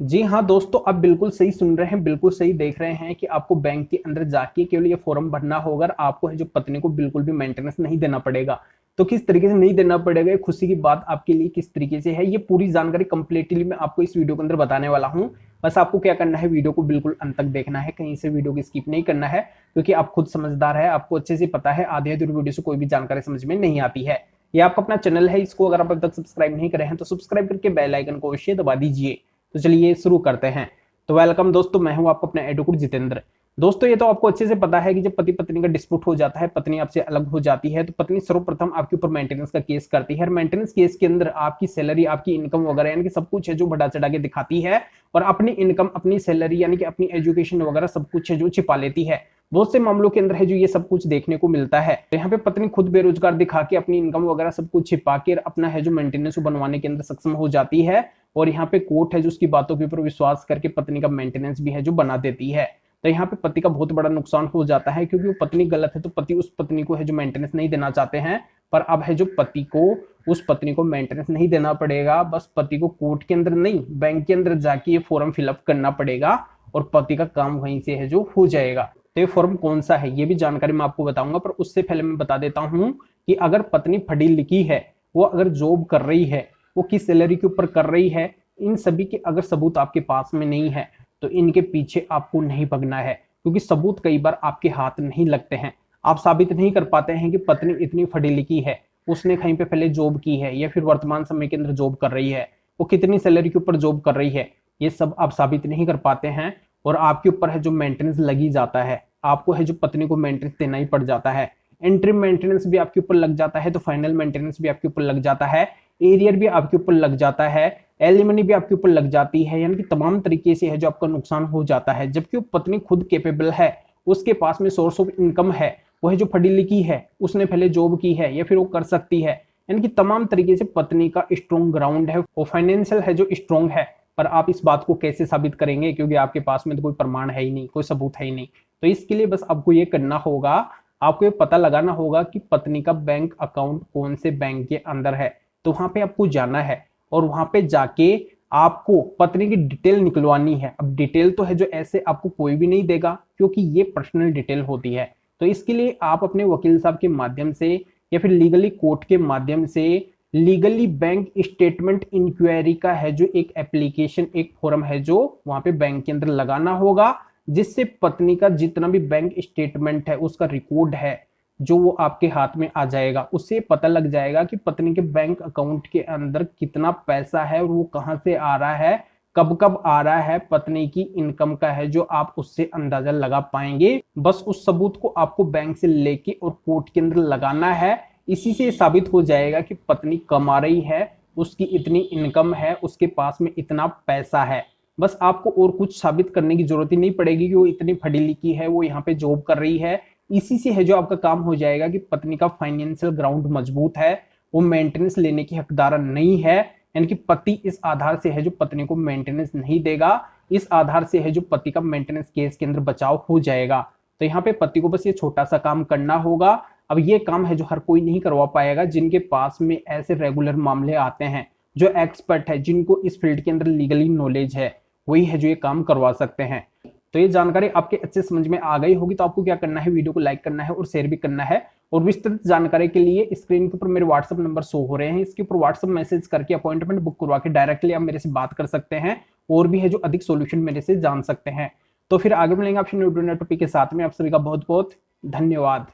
जी हाँ दोस्तों, आप बिल्कुल सही सुन रहे हैं, बिल्कुल सही देख रहे हैं कि आपको बैंक के अंदर जाके केवल ये फॉर्म भरना होगा और आपको है जो पत्नी को बिल्कुल भी मेंटेनेंस नहीं देना पड़ेगा। तो किस तरीके से नहीं देना पड़ेगा, ये खुशी की बात आपके लिए किस तरीके से है, ये पूरी जानकारी कंप्लीटली मैं आपको इस वीडियो के अंदर बताने वाला हूँ। बस आपको क्या करना है, वीडियो को बिल्कुल अंत तक देखना है, कहीं से वीडियो को स्किप नहीं करना है, क्योंकि आप खुद समझदार है, आपको अच्छे से पता है आधे अधूरी वीडियो से कोई भी जानकारी समझ में नहीं आती है। ये आपका अपना चैनल है, इसको अगर आप अभी तक सब्सक्राइब नहीं करे हैं तो सब्सक्राइब करके बेल आइकन को अवश्य दबा दीजिए। तो चलिए शुरू करते हैं। तो वेलकम दोस्तों, मैं हूं आपको अपना एडवोकेट जितेंद्र। दोस्तों ये तो आपको अच्छे से पता है कि जब पति पत्नी का डिस्प्यूट हो जाता है, पत्नी आपसे अलग हो जाती है, तो पत्नी सर्वप्रथम आपके ऊपर मेंटेनेंस का केस करती है। और मेंटेनेंस केस के अंदर आपकी सैलरी, आपकी इनकम वगैरह यानी कि सब कुछ है जो बढ़ा चढ़ा के दिखाती है, और अपनी इनकम, अपनी सैलरी यानी कि अपनी एजुकेशन वगैरह सब कुछ है जो छिपा लेती है। बहुत से मामलों के अंदर है जो ये सब कुछ देखने को मिलता है। तो यहाँ पे पत्नी खुद बेरोजगार दिखा के अपनी इनकम वगैरह सब कुछ छिपा के अपना है जो मेंटेनेंस बनवाने के अंदर सक्षम हो जाती है, और यहाँ पे कोर्ट है जो उसकी बातों के ऊपर विश्वास करके पत्नी का मेंटेनेंस भी है जो बना देती है। तो यहाँ पे पति का बहुत बड़ा नुकसान हो जाता है, क्योंकि वो पत्नी गलत है तो पति उस पत्नी को है जो मेंटेनेंस नहीं देना चाहते हैं, पर अब है जो पति को उस पत्नी को मेंटेनेंस नहीं देना पड़ेगा। बस पति को कोर्ट के अंदर नहीं, बैंक के अंदर जाके ये फॉर्म फिलअप करना पड़ेगा और पति का काम वहीं से है जो हो जाएगा। तो ये फॉर्म कौन सा है ये भी जानकारी मैं आपको बताऊंगा, पर उससे पहले मैं बता देता हूं कि अगर पत्नी पढ़ी लिखी है, वो अगर जॉब कर रही है, वो किस सैलरी के ऊपर कर रही है, इन सभी के अगर सबूत आपके पास में नहीं है तो इनके पीछे आपको नहीं भगना है, क्योंकि सबूत कई बार आपके हाथ नहीं लगते हैं। आप साबित नहीं कर पाते हैं कि पत्नी इतनी पढ़ी लिखी है, उसने कहीं पे पहले जॉब की है या फिर वर्तमान समय के अंदर जॉब कर रही है, वो कितनी सैलरी के ऊपर जॉब कर रही है, ये सब आप साबित नहीं कर पाते हैं। और आपके ऊपर है जो मेंटेनेंस लगी जाता है, आपको है जो पत्नी को मेंटेनेंस देना ही पड़ जाता है। एंट्री मेंटेनेंस भी आपके ऊपर लग जाता है, तो फाइनल मेंटेनेंस भी आपके ऊपर लग जाता है, एरियर भी आपके ऊपर लग जाता है, एलिमनी भी आपके ऊपर लग जाती है, यानी कि तमाम तरीके से है जो आपका नुकसान हो जाता है। जबकि वो पत्नी खुद कैपेबल है, उसके पास में सोर्स ऑफ इनकम है, वो है जो पढ़ी लिखी है, उसने पहले जॉब की है या फिर वो कर सकती है, यानी कि तमाम तरीके से पत्नी का स्ट्रॉन्ग ग्राउंड है, वो फाइनेंशियल है जो स्ट्रॉन्ग है। पर आप इस बात को कैसे साबित करेंगे, क्योंकि आपके पास में तो कोई प्रमाण है ही नहीं, कोई सबूत है ही नहीं। तो इसके लिए बस आपको ये करना होगा, आपको ये पता लगाना होगा कि पत्नी का बैंक अकाउंट कौन से बैंक के अंदर है। तो वहां पे आपको जाना है और वहां पे जाके आपको पत्नी की डिटेल निकलवानी है। अब डिटेल तो है जो ऐसे आपको कोई भी नहीं देगा, क्योंकि ये पर्सनल डिटेल होती है। तो इसके लिए आप अपने वकील साहब के माध्यम से या फिर लीगली कोर्ट के माध्यम से लीगली बैंक स्टेटमेंट इंक्वायरी का है जो एक एप्लीकेशन, एक फॉर्म है जो वहां पे बैंक के अंदर लगाना होगा, जिससे पत्नी का जितना भी बैंक स्टेटमेंट है उसका रिकॉर्ड है जो वो आपके हाथ में आ जाएगा। उससे पता लग जाएगा कि पत्नी के बैंक अकाउंट के अंदर कितना पैसा है और वो कहां से आ रहा है, कब कब आ रहा है, पत्नी की इनकम का है जो आप उससे अंदाजा लगा पाएंगे। बस उस सबूत को आपको बैंक से लेके और कोर्ट के अंदर लगाना है। इसी से साबित हो जाएगा कि पत्नी कमा रही है, उसकी इतनी इनकम है, उसके पास में इतना पैसा है। बस आपको और कुछ साबित करने की जरूरत ही नहीं पड़ेगी कि वो इतनी पढ़ी लिखी है, वो यहाँ पे जॉब कर रही है। इसी से है जो आपका काम हो जाएगा कि पत्नी का फाइनेंशियल ग्राउंड मजबूत है, वो मेंटेनेंस लेने की हकदार नहीं है, यानी कि पति इस आधार से है जो पत्नी को मेंटेनेंस नहीं देगा, इस आधार से है जो पति का मेंटेनेंस केस के अंदर बचाव हो जाएगा। तो यहाँ पे पति को बस ये छोटा सा काम करना होगा। अब ये काम है जो हर कोई नहीं करवा पाएगा, जिनके पास में ऐसे रेगुलर मामले आते हैं, जो एक्सपर्ट है, जिनको इस फील्ड के अंदर लीगली नॉलेज है, वही है जो ये काम करवा सकते हैं। तो ये जानकारी आपके अच्छे समझ में आ गई होगी। तो आपको क्या करना है, वीडियो को लाइक करना है और शेयर भी करना है। और विस्तृत जानकारी के लिए स्क्रीन के ऊपर मेरे व्हाट्सएप नंबर शो हो रहे हैं, इसके ऊपर व्हाट्सएप मैसेज करके अपॉइंटमेंट बुक करवा के डायरेक्टली आप मेरे से बात कर सकते हैं, और भी है जो अधिक सॉल्यूशन मेरे से जान सकते हैं। तो फिर आगे मिलेंगे आपसे न्यू टॉपिक के साथ में। आप सभी का बहुत बहुत धन्यवाद।